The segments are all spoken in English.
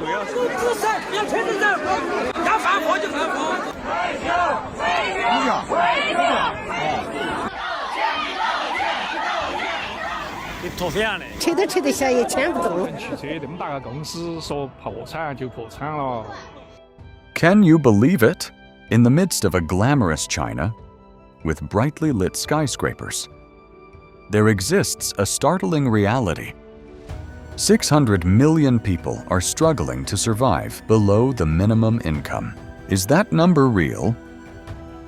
自杀，要全责任，要反火就反火。脱险的，吃得下也牵不动。汽车那么大个公司，说破产就破产了。Can you believe it? In the midst of a glamorous China, with brightly lit skyscrapers, there exists a startling reality. 600 million people are struggling to survive below the minimum income. Is that number real?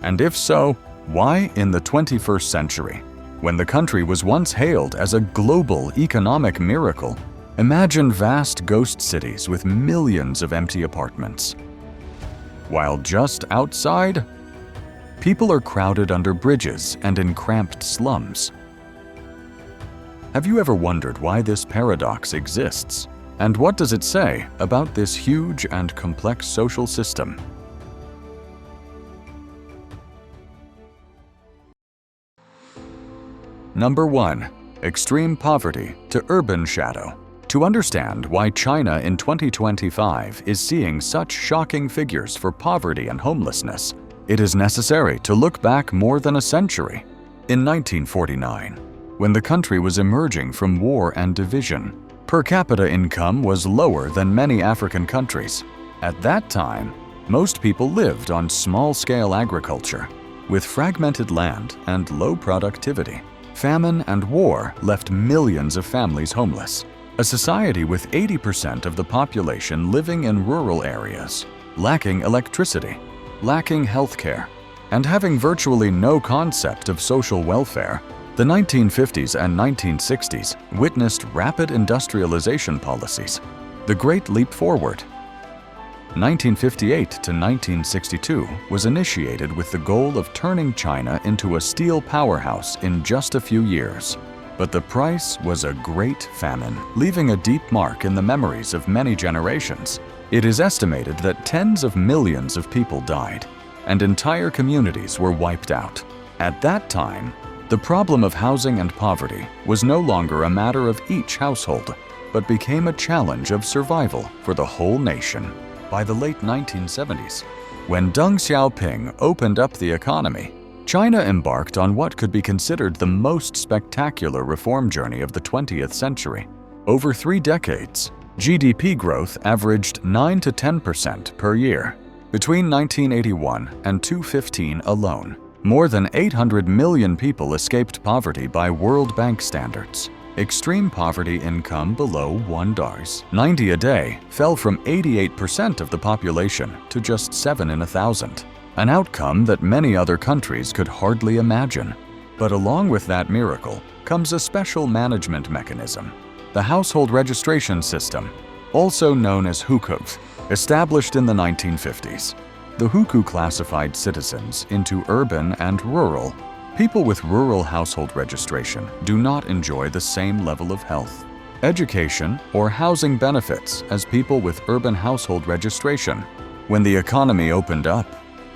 And if so, why in the 21st century, when the country was once hailed as a global economic miracle, imagine vast ghost cities with millions of empty apartments? While just outside, people are crowded under bridges and in cramped slums. Have you ever wondered why this paradox exists? And what does it say about this huge and complex social system? Number 1. Extreme poverty to urban shadow. To understand why China in 2025 is seeing such shocking figures for poverty and homelessness, it is necessary to look back more than a century. In 1949, when the country was emerging from war and division, per capita income was lower than many African countries. At that time, most people lived on small-scale agriculture, with fragmented land and low productivity. Famine and war left millions of families homeless. A society with 80% of the population living in rural areas, lacking electricity, lacking healthcare, and having virtually no concept of social welfare, the 1950s and 1960s witnessed rapid industrialization policies, the Great Leap Forward. 1958 to 1962 was initiated with the goal of turning China into a steel powerhouse in just a few years. But the price was a great famine, leaving a deep mark in the memories of many generations. It is estimated that tens of millions of people died, and entire communities were wiped out. At that time, the problem of housing and poverty was no longer a matter of each household, but became a challenge of survival for the whole nation. By the late 1970s, when Deng Xiaoping opened up the economy, China embarked on what could be considered the most spectacular reform journey of the 20th century. Over 3 decades, GDP growth averaged 9 to 10% per year. Between 1981 and 2015 alone, more than 800 million people escaped poverty by World Bank standards. Extreme poverty income below $1.90 a day fell from 88% of the population to just 7 in 1,000. An outcome that many other countries could hardly imagine. But along with that miracle comes a special management mechanism, the household registration system, also known as hukou, established in the 1950s. The hukou classified citizens into urban and rural. People with rural household registration do not enjoy the same level of health, education, or housing benefits as people with urban household registration. When the economy opened up,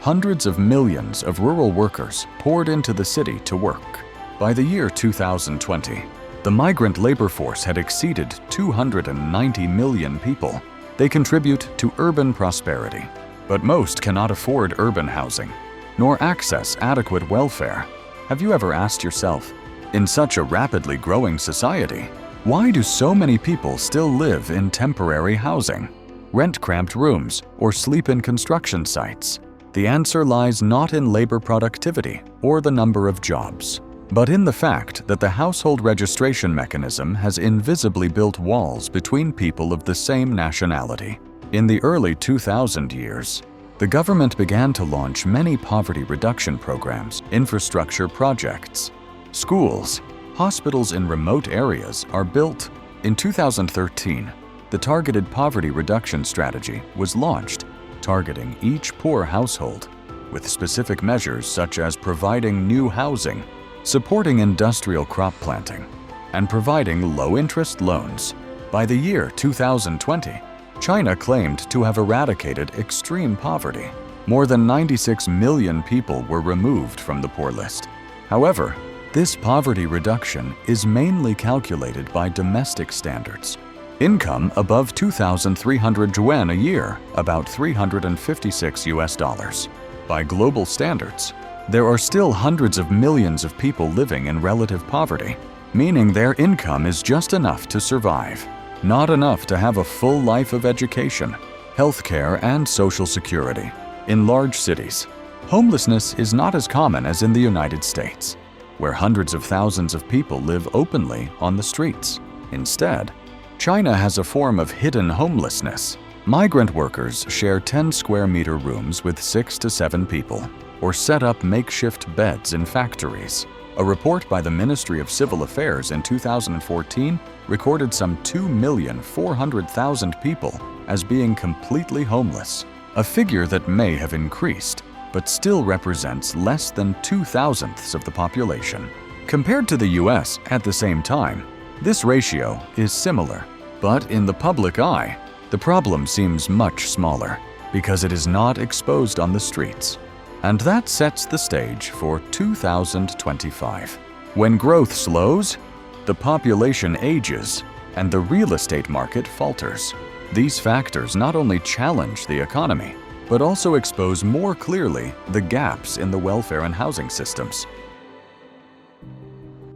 hundreds of millions of rural workers poured into the city to work. By the year 2020, the migrant labor force had exceeded 290 million people. They contribute to urban prosperity, but most cannot afford urban housing, nor access adequate welfare. Have you ever asked yourself, in such a rapidly growing society, why do so many people still live in temporary housing, rent cramped rooms, or sleep in construction sites? The answer lies not in labor productivity or the number of jobs, but in the fact that the household registration mechanism has invisibly built walls between people of the same nationality. In the early 2000 years, the government began to launch many poverty reduction programs, infrastructure projects. Schools, hospitals in remote areas are built. In 2013, the Targeted Poverty Reduction Strategy was launched, targeting each poor household with specific measures such as providing new housing, supporting industrial crop planting, and providing low-interest loans. By the year 2020, China claimed to have eradicated extreme poverty. More than 96 million people were removed from the poor list. However, this poverty reduction is mainly calculated by domestic standards. Income above 2,300 yuan a year, about $356. By global standards, there are still hundreds of millions of people living in relative poverty, meaning their income is just enough to survive, not enough to have a full life of education, healthcare, and social security. In large cities, homelessness is not as common as in the United States, where hundreds of thousands of people live openly on the streets. Instead, China has a form of hidden homelessness. Migrant workers share 10 square meter rooms with 6 to 7 people, or set up makeshift beds in factories. A report by the Ministry of Civil Affairs in 2014 recorded some 2,400,000 people as being completely homeless, a figure that may have increased, but still represents less than 2/1,000ths of the population. Compared to the US at the same time, this ratio is similar, but in the public eye, the problem seems much smaller because it is not exposed on the streets. And that sets the stage for 2025. When growth slows, the population ages, and the real estate market falters. These factors not only challenge the economy, but also expose more clearly the gaps in the welfare and housing systems.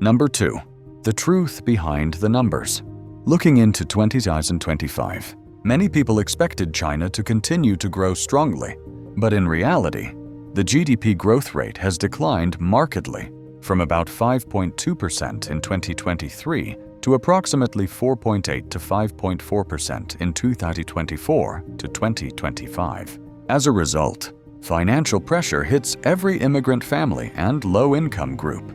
Number 2. The truth behind the numbers. Looking into 2025, many people expected China to continue to grow strongly, but in reality, the GDP growth rate has declined markedly from about 5.2% in 2023 to approximately 4.8 to 5.4% in 2024 to 2025. As a result, financial pressure hits every immigrant family and low-income group.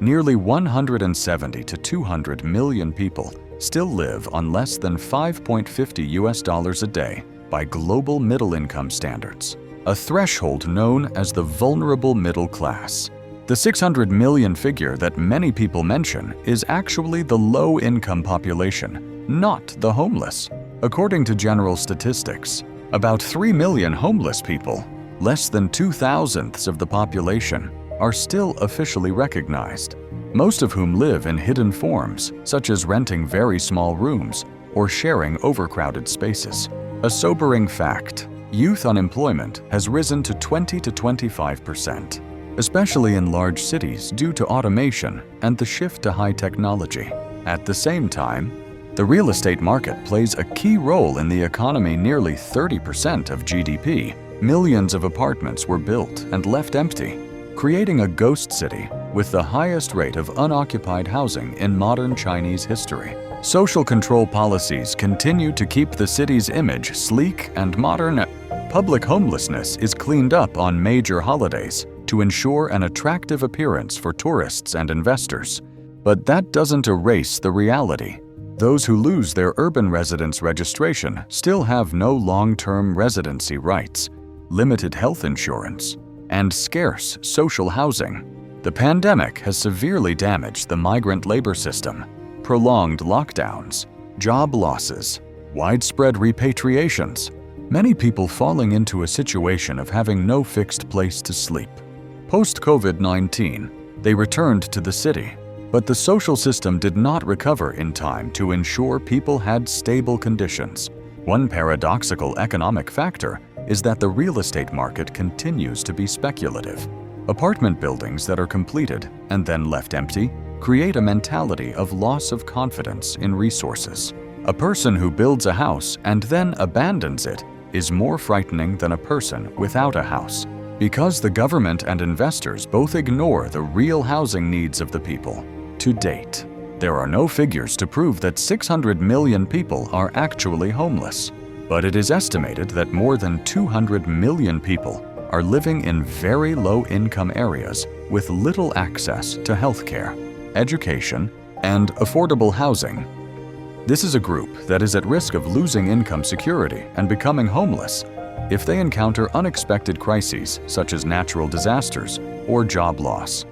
Nearly 170 to 200 million people still live on less than $5.50 a day by global middle-income standards, a threshold known as the vulnerable middle class. The 600 million figure that many people mention is actually the low-income population, not the homeless. According to general statistics, about 3 million homeless people, less than 2/1,000ths of the population, are still officially recognized, most of whom live in hidden forms, such as renting very small rooms or sharing overcrowded spaces. A sobering fact: youth unemployment has risen to 20 to 25%, especially in large cities due to automation and the shift to high technology. At the same time, the real estate market plays a key role in the economy. Nearly 30% of GDP. Millions of apartments were built and left empty, creating a ghost city with the highest rate of unoccupied housing in modern Chinese history. Social control policies continue to keep the city's image sleek and modern. Public homelessness is cleaned up on major holidays to ensure an attractive appearance for tourists and investors. But that doesn't erase the reality. Those who lose their urban residence registration still have no long-term residency rights, limited health insurance, and scarce social housing. The pandemic has severely damaged the migrant labor system. Prolonged lockdowns, job losses, widespread repatriations, many people falling into a situation of having no fixed place to sleep. Post-COVID-19, they returned to the city, but the social system did not recover in time to ensure people had stable conditions. One paradoxical economic factor is that the real estate market continues to be speculative. Apartment buildings that are completed and then left empty create a mentality of loss of confidence in resources. A person who builds a house and then abandons it is more frightening than a person without a house, because the government and investors both ignore the real housing needs of the people. To date, there are no figures to prove that 600 million people are actually homeless, but it is estimated that more than 200 million people are living in very low-income areas with little access to healthcare, education, and affordable housing. This is a group that is at risk of losing income security and becoming homeless if they encounter unexpected crises such as natural disasters or job loss.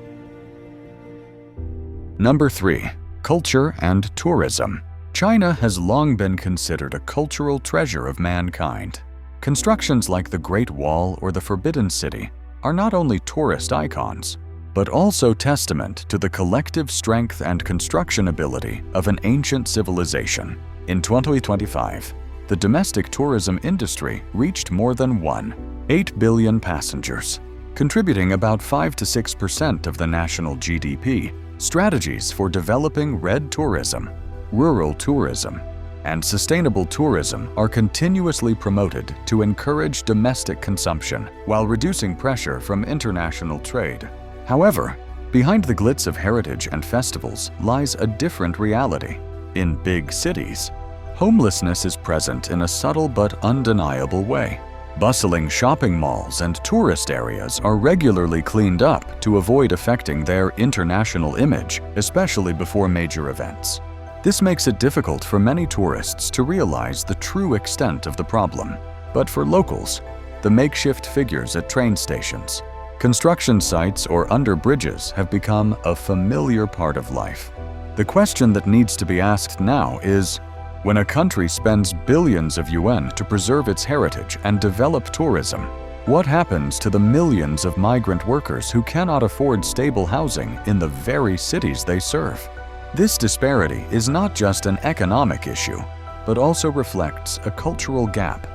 Number 3. Culture and tourism. China has long been considered a cultural treasure of mankind. Constructions like the Great Wall or the Forbidden City are not only tourist icons, but also testament to the collective strength and construction ability of an ancient civilization. In 2025, the domestic tourism industry reached more than 1.8 billion passengers, contributing about 5 to 6% of the national GDP. Strategies for developing red tourism, rural tourism, and sustainable tourism are continuously promoted to encourage domestic consumption while reducing pressure from international trade. However, behind the glitz of heritage and festivals lies a different reality. In big cities, homelessness is present in a subtle but undeniable way. Bustling shopping malls and tourist areas are regularly cleaned up to avoid affecting their international image, especially before major events. This makes it difficult for many tourists to realize the true extent of the problem. But for locals, the makeshift figures at train stations, construction sites, or under bridges have become a familiar part of life. The question that needs to be asked now is, when a country spends billions of yuan to preserve its heritage and develop tourism, what happens to the millions of migrant workers who cannot afford stable housing in the very cities they serve? This disparity is not just an economic issue, but also reflects a cultural gap,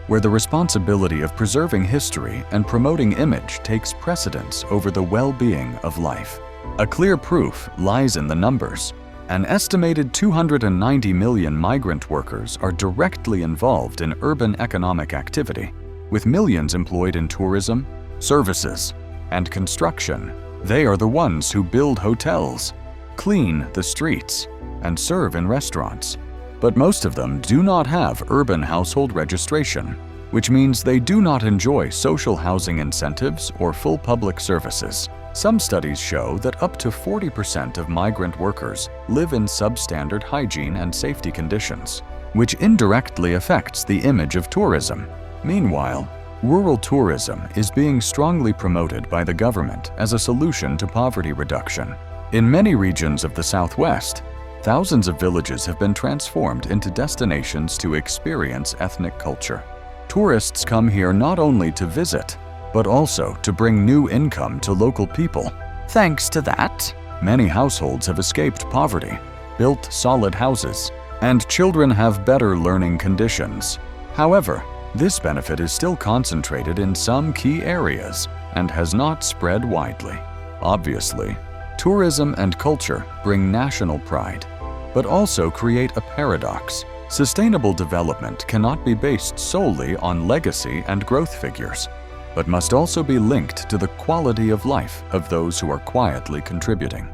where the responsibility of preserving history and promoting image takes precedence over the well-being of life. A clear proof lies in the numbers. An estimated 290 million migrant workers are directly involved in urban economic activity, with millions employed in tourism, services, and construction. They are the ones who build hotels, clean the streets, and serve in restaurants. But most of them do not have urban household registration, which means they do not enjoy social housing incentives or full public services. Some studies show that up to 40% of migrant workers live in substandard hygiene and safety conditions, which indirectly affects the image of tourism. Meanwhile, rural tourism is being strongly promoted by the government as a solution to poverty reduction. In many regions of the Southwest, thousands of villages have been transformed into destinations to experience ethnic culture. Tourists come here not only to visit, but also to bring new income to local people. Thanks to that, many households have escaped poverty, built solid houses, and children have better learning conditions. However, this benefit is still concentrated in some key areas and has not spread widely. Obviously, tourism and culture bring national pride, but also create a paradox. Sustainable development cannot be based solely on legacy and growth figures, but must also be linked to the quality of life of those who are quietly contributing.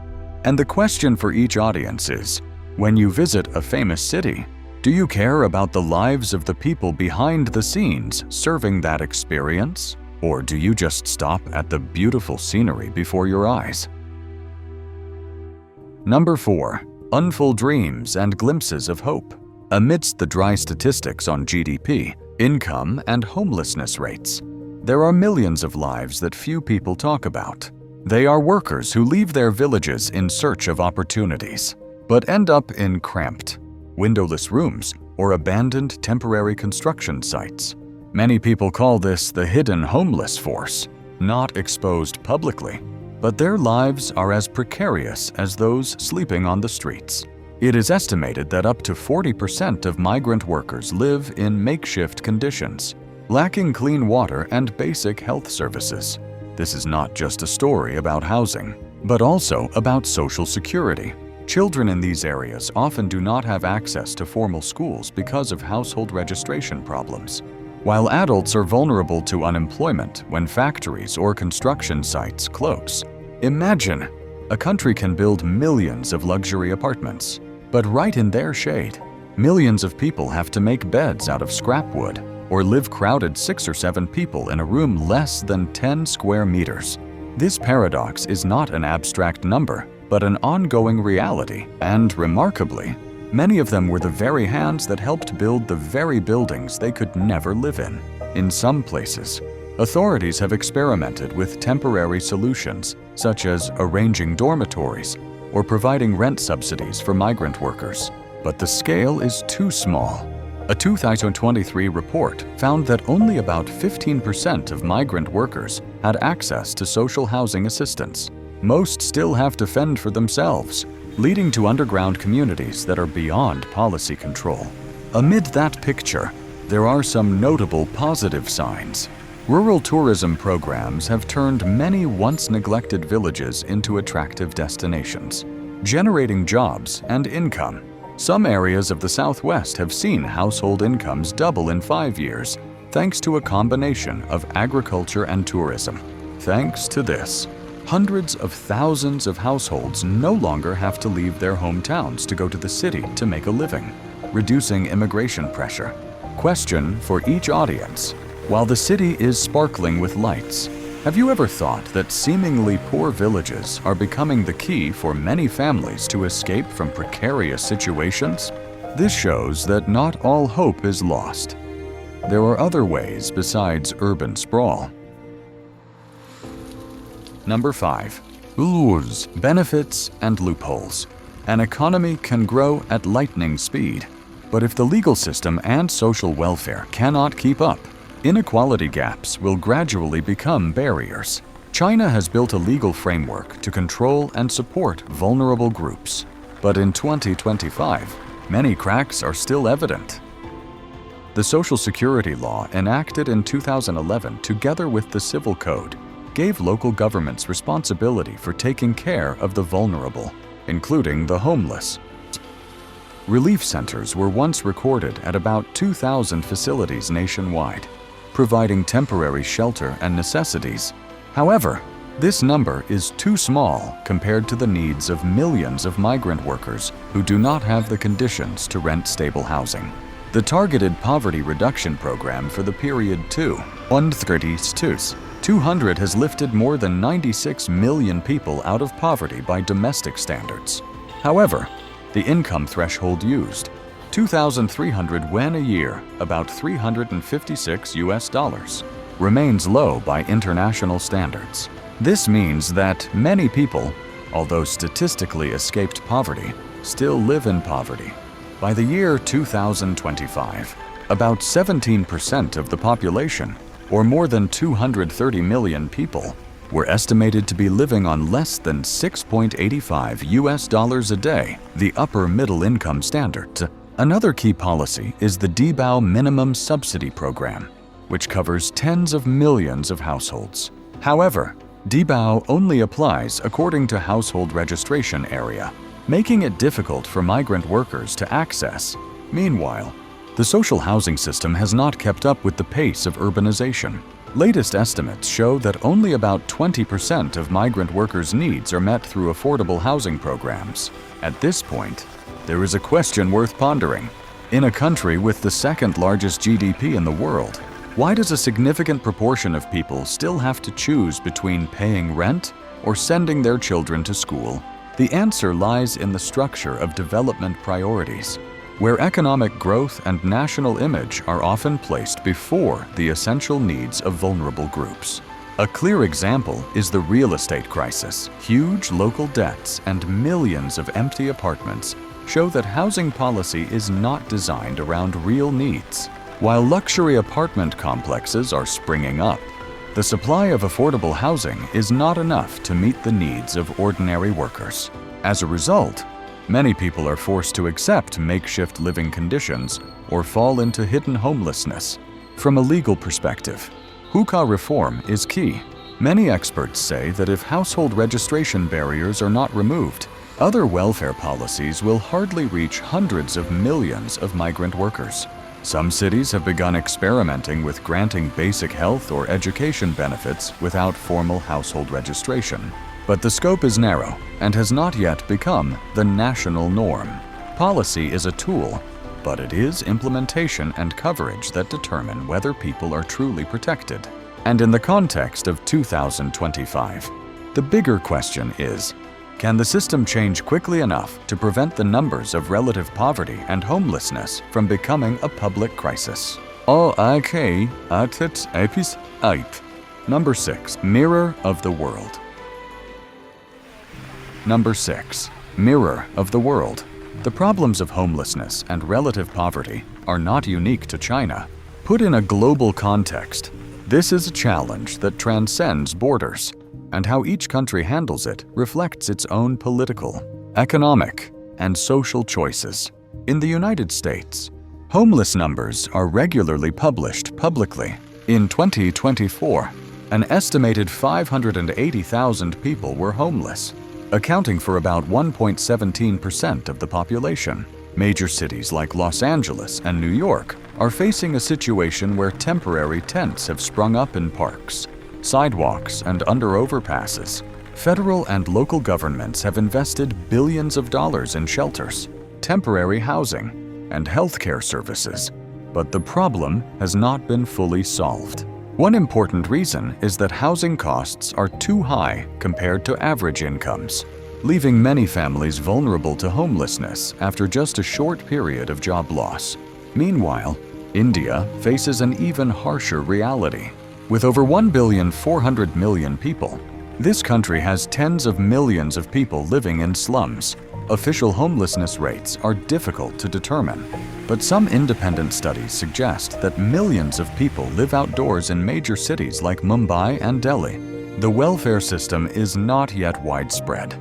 And the question for each audience is, when you visit a famous city, do you care about the lives of the people behind the scenes serving that experience? Or do you just stop at the beautiful scenery before your eyes? Number 4. Unfull dreams and glimpses of hope. Amidst the dry statistics on GDP, income, and homelessness rates, there are millions of lives that few people talk about. They are workers who leave their villages in search of opportunities, but end up in cramped, windowless rooms or abandoned temporary construction sites. Many people call this the hidden homeless force, not exposed publicly, but their lives are as precarious as those sleeping on the streets. It is estimated that up to 40% of migrant workers live in makeshift conditions, lacking clean water and basic health services. This is not just a story about housing, but also about social security. Children in these areas often do not have access to formal schools because of household registration problems, while adults are vulnerable to unemployment when factories or construction sites close. Imagine, a country can build millions of luxury apartments, but right in their shade, millions of people have to make beds out of scrap wood or live crowded 6 or 7 people in a room less than 10 square meters. This paradox is not an abstract number, but an ongoing reality, and remarkably, many of them were the very hands that helped build the very buildings they could never live in. In some places, authorities have experimented with temporary solutions, such as arranging dormitories or providing rent subsidies for migrant workers. But the scale is too small. A 2023 report found that only about 15% of migrant workers had access to social housing assistance. most still have to fend for themselves, leading to underground communities that are beyond policy control. Amid that picture, there are some notable positive signs. Rural tourism programs have turned many once neglected villages into attractive destinations, generating jobs and income. Some areas of the Southwest have seen household incomes double in 5 years, thanks to a combination of agriculture and tourism. Thanks to this, hundreds of thousands of households no longer have to leave their hometowns to go to the city to make a living, reducing immigration pressure. Question for each audience: while the city is sparkling with lights, have you ever thought that seemingly poor villages are becoming the key for many families to escape from precarious situations? This shows that not all hope is lost. There are other ways besides urban sprawl. Number 5. Rules, benefits, and loopholes. An economy can grow at lightning speed, but if the legal system and social welfare cannot keep up, inequality gaps will gradually become barriers. China has built a legal framework to control and support vulnerable groups, but in 2025, many cracks are still evident. The Social Security law enacted in 2011 together with the Civil Code gave local governments responsibility for taking care of the vulnerable, including the homeless. Relief centers were once recorded at about 2,000 facilities nationwide, providing temporary shelter and necessities. However, this number is too small compared to the needs of millions of migrant workers who do not have the conditions to rent stable housing. The Targeted Poverty Reduction Program for the period 200 has lifted more than 96 million people out of poverty by domestic standards. However, the income threshold used, 2,300 yuan a year, about $356, remains low by international standards. This means that many people, although statistically escaped poverty, still live in poverty. By the year 2025, about 17% of the population, or more than 230 million people, were estimated to be living on less than $6.85 a day, the upper middle income standard. Another key policy is the Dibao Minimum Subsidy Program, which covers tens of millions of households. However, Dibao only applies according to household registration area, making it difficult for migrant workers to access. Meanwhile, the social housing system has not kept up with the pace of urbanization. Latest estimates show that only about 20% of migrant workers' needs are met through affordable housing programs. At this point, there is a question worth pondering. In a country with the second largest GDP in the world, why does a significant proportion of people still have to choose between paying rent or sending their children to school? The answer lies in the structure of development priorities, where economic growth and national image are often placed before the essential needs of vulnerable groups. A clear example is the real estate crisis. Huge local debts and millions of empty apartments show that housing policy is not designed around real needs. While luxury apartment complexes are springing up, the supply of affordable housing is not enough to meet the needs of ordinary workers. As a result, many people are forced to accept makeshift living conditions or fall into hidden homelessness. From a legal perspective, hookah reform is key. Many experts say that if household registration barriers are not removed, other welfare policies will hardly reach hundreds of millions of migrant workers. Some cities have begun experimenting with granting basic health or education benefits without formal household registration. But the scope is narrow and has not yet become the national norm. Policy is a tool, but it is implementation and coverage that determine whether people are truly protected. And in the context of 2025, the bigger question is, can the system change quickly enough to prevent the numbers of relative poverty and homelessness from becoming a public crisis? Number 6. Mirror of the world. Number 6. Mirror of the world. The problems of homelessness and relative poverty are not unique to China. Put in a global context, this is a challenge that transcends borders. and how each country handles it reflects its own political, economic, and social choices. In the United States, homeless numbers are regularly published publicly. In 2024, an estimated 580,000 people were homeless, accounting for about 1.17% of the population. Major cities like Los Angeles and New York are facing a situation where temporary tents have sprung up in parks, sidewalks, and under overpasses. Federal and local governments have invested billions of dollars in shelters, temporary housing, and healthcare services, but the problem has not been fully solved. One important reason is that housing costs are too high compared to average incomes, leaving many families vulnerable to homelessness after just a short period of job loss. Meanwhile, India faces an even harsher reality. With over 1,400 million people, this country has tens of millions of people living in slums. Official homelessness rates are difficult to determine, but some independent studies suggest that millions of people live outdoors in major cities like Mumbai and Delhi. The welfare system is not yet widespread,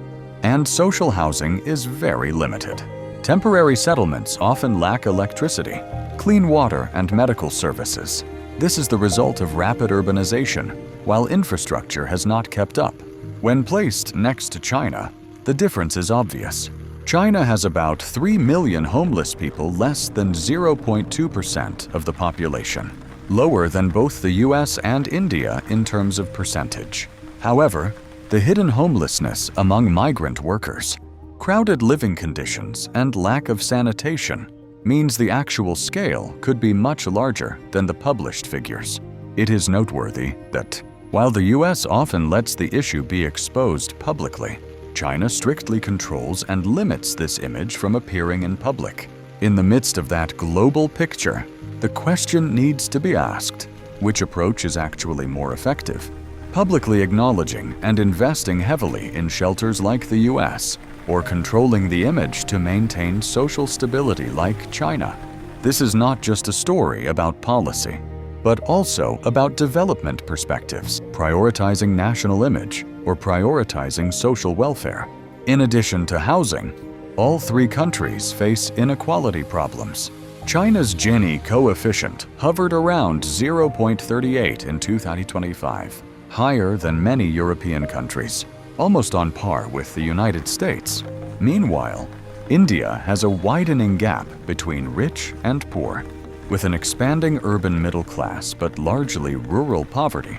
and social housing is very limited. Temporary settlements often lack electricity, clean water, and medical services. This is the result of rapid urbanization, while infrastructure has not kept up. When placed next to China, the difference is obvious. China has about 3 million homeless people, less than 0.2% of the population, lower than both the US and India in terms of percentage. However, the hidden homelessness among migrant workers, crowded living conditions, and lack of sanitation means the actual scale could be much larger than the published figures. It is noteworthy that, while the US often lets the issue be exposed publicly, China strictly controls and limits this image from appearing in public. In the midst of that global picture, the question needs to be asked: which approach is actually more effective? Publicly acknowledging and investing heavily in shelters like the US, or controlling the image to maintain social stability like China? This is not just a story about policy, but also about development perspectives, prioritizing national image or prioritizing social welfare. In addition to housing, all three countries face inequality problems. China's Gini coefficient hovered around 0.38 in 2025, higher than many European countries, almost on par with the United States. Meanwhile, India has a widening gap between rich and poor, with an expanding urban middle class but largely rural poverty.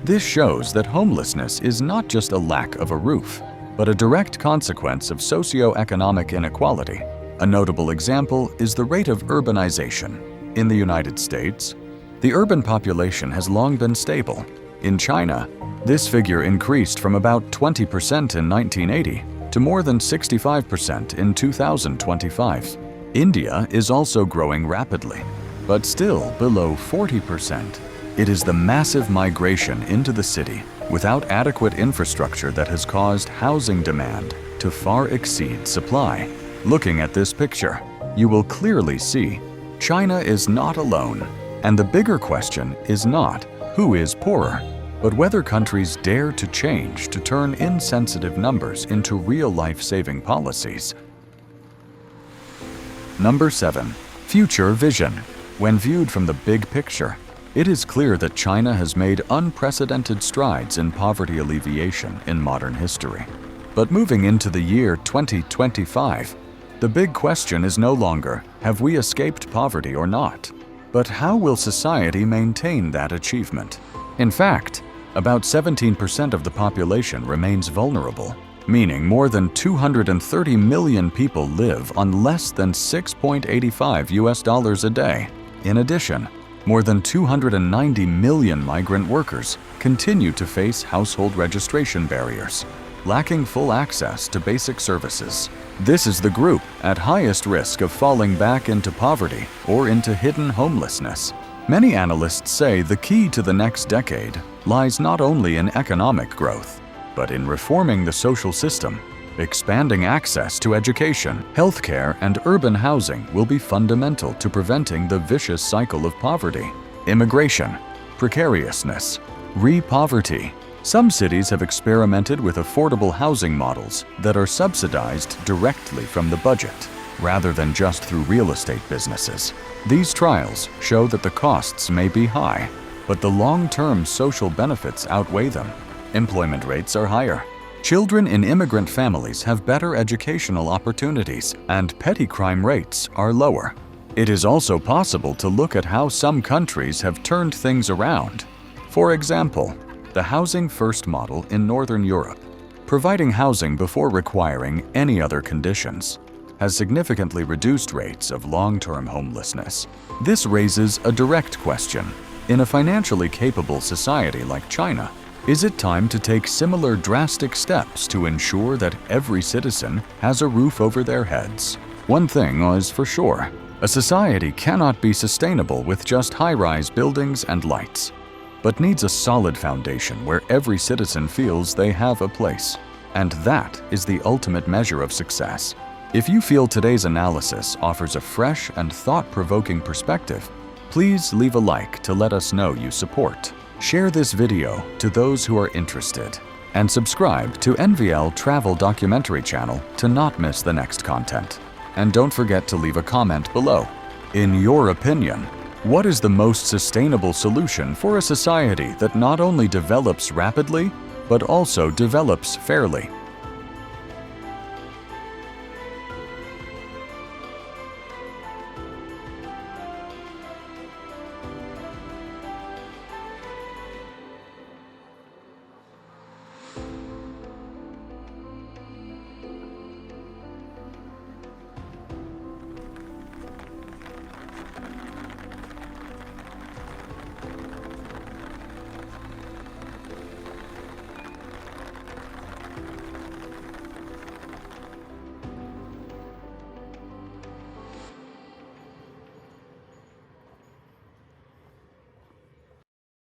This shows that homelessness is not just a lack of a roof, but a direct consequence of socioeconomic inequality. A notable example is the rate of urbanization. In the United States, the urban population has long been stable. In China, this figure increased from about 20% in 1980 to more than 65% in 2025. India is also growing rapidly, but still below 40%. It is the massive migration into the city without adequate infrastructure that has caused housing demand to far exceed supply. Looking at this picture, you will clearly see China is not alone, and the bigger question is not who is poorer, but whether countries dare to change to turn insensitive numbers into real life-saving policies. Number 7. Future vision. When viewed from the big picture, it is clear that China has made unprecedented strides in poverty alleviation in modern history. But moving into the year 2025, the big question is no longer, have we escaped poverty or not? But how will society maintain that achievement? In fact, about 17% of the population remains vulnerable, meaning more than 230 million people live on less than $6.85 a day. In addition, more than 290 million migrant workers continue to face household registration barriers, lacking full access to basic services. This is the group at highest risk of falling back into poverty or into hidden homelessness. Many analysts say the key to the next decade lies not only in economic growth, but in reforming the social system. Expanding access to education, healthcare, and urban housing will be fundamental to preventing the vicious cycle of poverty. Immigration, precariousness, re-poverty, Some cities have experimented with affordable housing models that are subsidized directly from the budget, rather than just through real estate businesses. These trials show that the costs may be high, but the long-term social benefits outweigh them. Employment rates are higher. Children in immigrant families have better educational opportunities, and petty crime rates are lower. It is also possible to look at how some countries have turned things around. For example, the Housing First model in Northern Europe, providing housing before requiring any other conditions, has significantly reduced rates of long-term homelessness. This raises a direct question. In a financially capable society like China, is it time to take similar drastic steps to ensure that every citizen has a roof over their heads? One thing is for sure, a society cannot be sustainable with just high-rise buildings and lights, but needs a solid foundation where every citizen feels they have a place. And that is the ultimate measure of success. If you feel today's analysis offers a fresh and thought-provoking perspective, please leave a like to let us know you support. Share this video to those who are interested, and subscribe to NVL Travel Documentary Channel to not miss the next content. And don't forget to leave a comment below. In your opinion, what is the most sustainable solution for a society that not only develops rapidly, but also develops fairly?